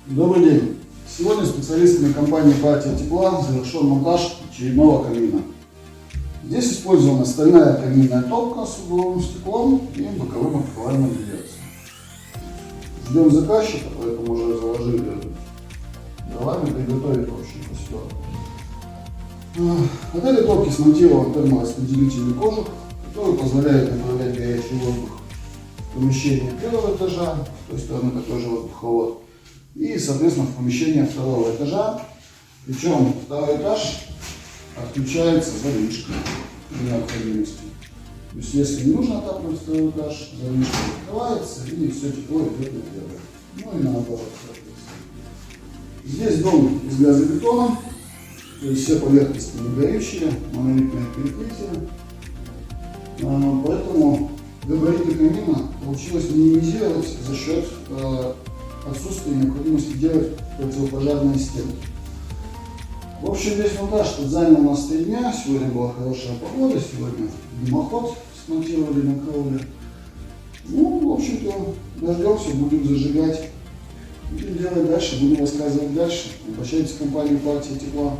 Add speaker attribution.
Speaker 1: Добрый день! Сегодня специалистами компании «Партия тепла» завершен монтаж очередного камина. Здесь использована стальная каминная топка с угловым стеклом и боковым открываемым дверцей. Ждем заказчика, поэтому уже заложили дровами, приготовить очень все. От этой топки смонтирован термораспределительный кожух, который позволяет направлять горячий воздух в помещение первого этажа, с той стороны такой же воздуховод, и, соответственно, в помещение второго этажа. Причем второй этаж отключается задвижкой при необходимости. То есть, если не нужно отапливать второй этаж, задвижка открывается и все тепло идет на первый. Ну и наоборот, соответственно. Здесь дом из газобетона, то есть все поверхности не горючие, монолитное перекрытие. Поэтому габариты камина получилось минимизировать за счет отсутствия необходимости делать противопожарные стены. В общем, весь монтаж тут занял у нас 3 дня. Сегодня была хорошая погода, сегодня дымоход смонтировали на кровле. Ну, в общем-то, дождемся, будем зажигать. Будем делать дальше, будем рассказывать дальше. Обращайтесь в компанию «Партия тепла».